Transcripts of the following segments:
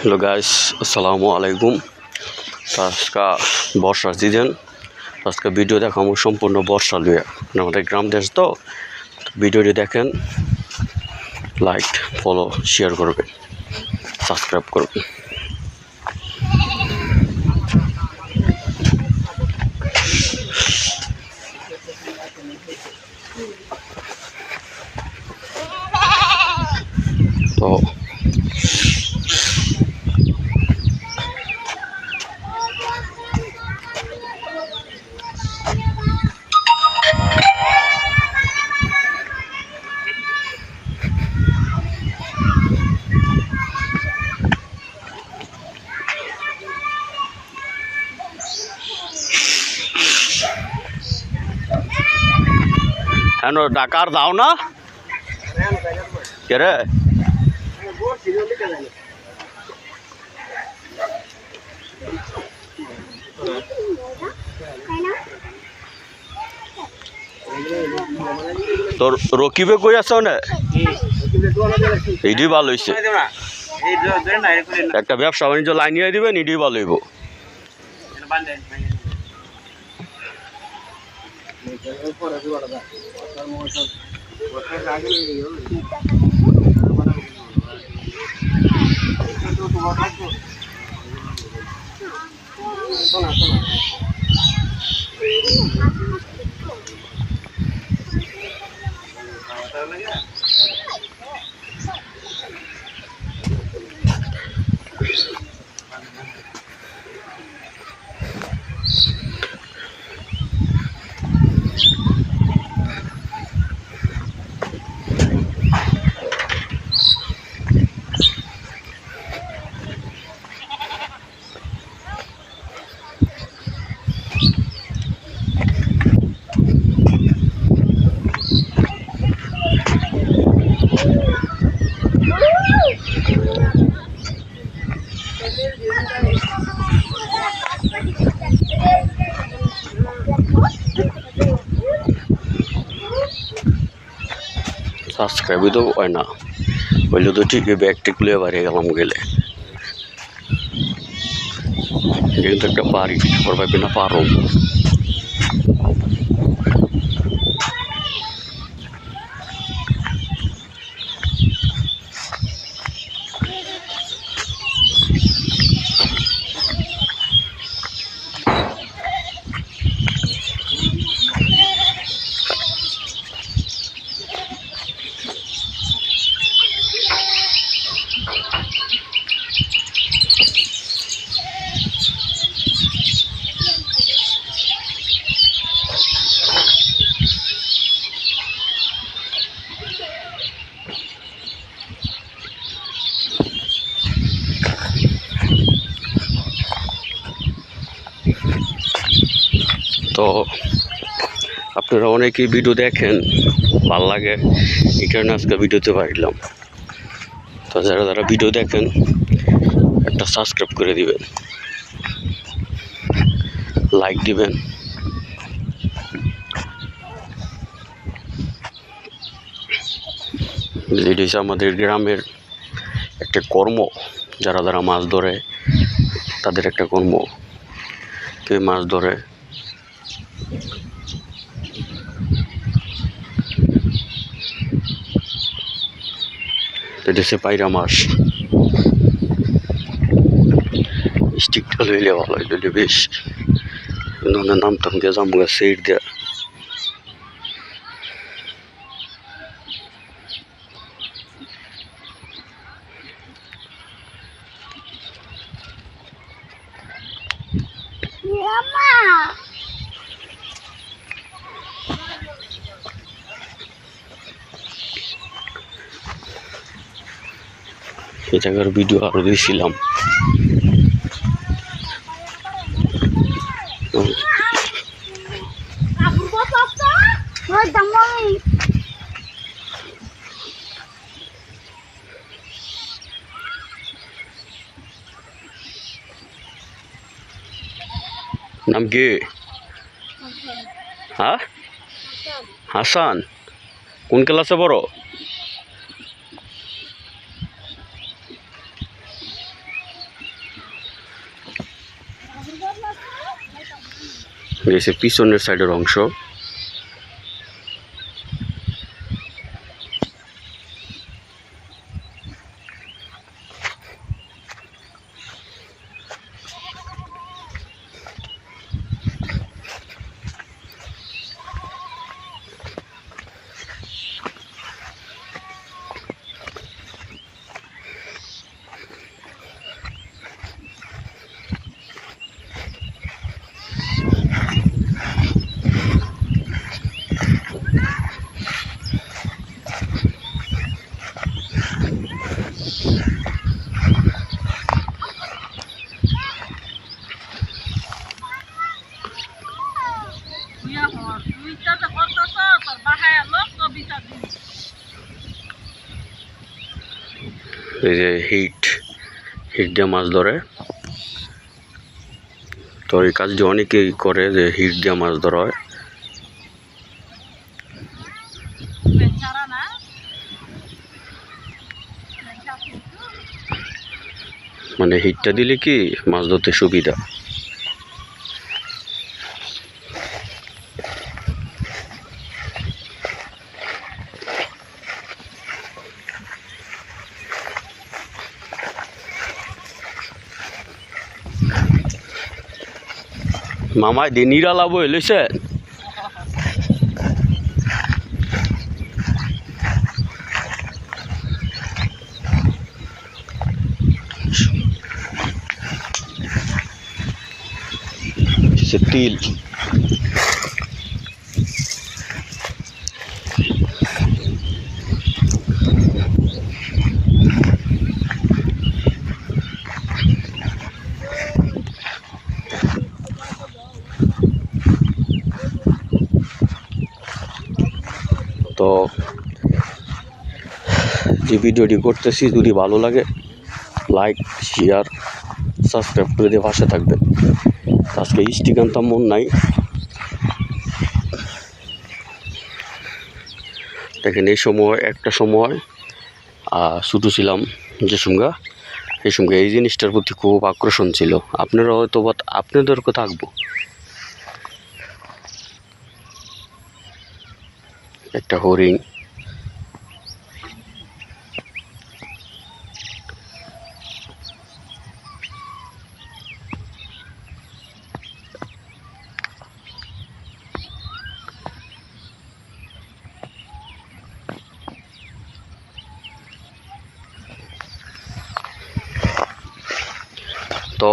Hello guys, আসসালামু আলাইকুম। আজকে বর্ষার সিজন। আজকে ভিডিও দেখাবো সম্পূর্ণ বর্ষা লইয়া। আমাদের গ্রাম দেশ তো ভিডিওটি দেখেন, লাইক ফলো শেয়ার করবেন, সাবস্ক্রাইব করবেন। তো হ্যাঁ, ডাকার দাও না কে রে? তোর রকিবে কই আছ না? এইটাই ভালো হয়েছে, একটা ব্যবসা বাণিজ্য লাইনিয়ে দিবেন, এটাই ভালো হইব। সাবস্ক্রাইবই তো হয় না, হইলে তো ঠিকই ব্যাগটি খুলে বাইরে গেলাম গেলে। এটা কিন্তু একটা বাড়ি, ওর ভাবি না পারো। তো আপনারা অনেকেই ভিডিও দেখেন, ভাল লাগে, এই কারণে আজকে ভিডিওতে পারলাম। তো যারা যারা ভিডিও দেখেন একটা সাবস্ক্রাইব করে দিবেন, লাইক দিবেন। এটা হচ্ছে আমাদের গ্রামের একটা কর্ম, যারা যারা মাছ ধরে তাদের একটা কর্ম। কেউ মাছ ধরে, এটা হচ্ছে পায়রা মাছ। স্টিকটা লইলে ভালো, লইলে বেশ নামতাম গিয়ে জামগা সেট দেয়া। এই জায়গার ভিডিও আরো দিয়েছিলাম। নাম কি? হ্যাঁ, হাসান। কোন ক্লাসে পড়ো? গেছে পিছনের সাইডের অংশ। এই যে হিট দিয়ে মাছ ধরে, তো এই কাজটি অনেকেই করে যে হিট দিয়ে মাছ ধরা হয়। মানে হিটটা দিলে কি মাছ ধরতে সুবিধা। মামাই দিয়ে নিরালা বই লইছে। তিল তো যে ভিডিওটি করতেছি যদি ভালো লাগে লাইক শেয়ার সাবস্ক্রাইব করে দিয়ে পাশে থাকবেন। আজকে স্টিক আনতাম মন নাই, দেখেন এই সময় একটা সময় ছোটো ছিলাম যে সঙ্গে এই সঙ্গে এই জিনিসটার প্রতি খুব আকর্ষণ ছিল। আপনারা হয়তো আপনাদেরকে থাকবো। একটা হরিণ, তো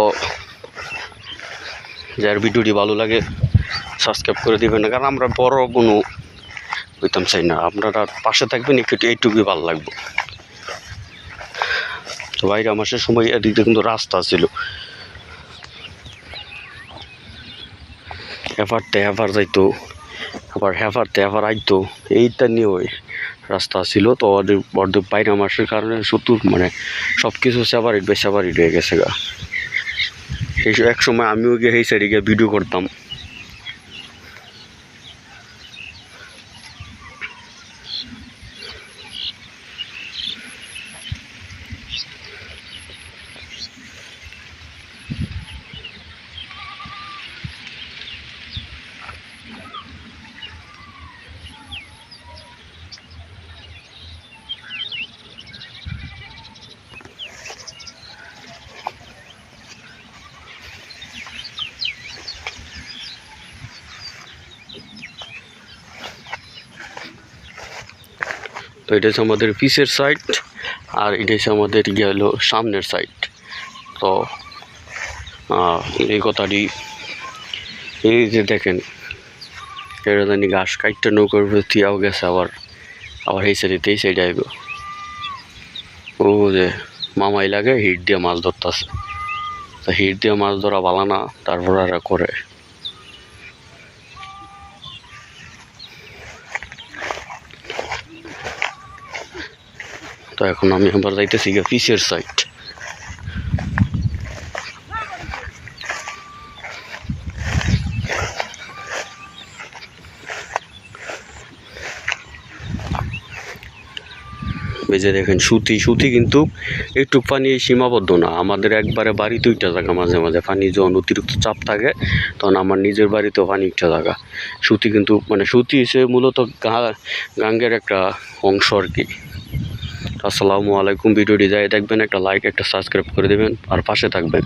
যার ভিডিওটি ভালো লাগে সাবস্ক্রাইব করে দিবেন না, কারণ আমরা বড় কোনো হইতাম চাই না। আপনারা পাশে থাকবেন, একটু এইটুকুই ভালো লাগবে। তো বাইরে মাসের সময় এদিকে কিন্তু রাস্তা ছিল, হেফার যাইতো, আবার হেফারতে আইতো, এইটা নিয়ে ওই রাস্তা ছিল। তো ওদের বাইরে মাসের কারণে শুধু মানে সব কিছু সেপারেট হয়ে গেছে গা। এই এক সময় আমিও গিয়ে এই সাইডে গিয়ে ভিডিও করতাম। তো এটা হচ্ছে আমাদের পিছের সাইড, আর এটা হচ্ছে আমাদের গিয়ে হলো সামনের সাইড। তো এই কথাটি এই যে দেখেন এটা জানি ঘাস কাটতে নৌকার থিয়াও গেছে, আবার এই সাইডে আইব। ও যে মামাই লাগে হিট দিয়ে মাছ ধরতেছে। তো হিট দিয়ে মাছ ধরা ভালো না, তারপর আর করে। তো এখন আমি আবার যাইতেছি গিয়ে পিছের সাইড। এই যে দেখেন সুতি কিন্তু একটু পানি সীমাবদ্ধ না, আমাদের একবারে বাড়ি 2টা জায়গা, মাঝে মাঝে পানি যখন অতিরিক্ত চাপ থাকে তখন আমার নিজের বাড়িতেও পানি 1টা জায়গা। সুতি কিন্তু মানে সুতি হিসেবে মূলত গাঙ্গের একটা অংশ আর কি। আসসালামু আলাইকুম। ভিডিওটি যাই দেখবেন একটা লাইক একটা সাবস্ক্রাইব করে দেবেন আর পাশে থাকবেন।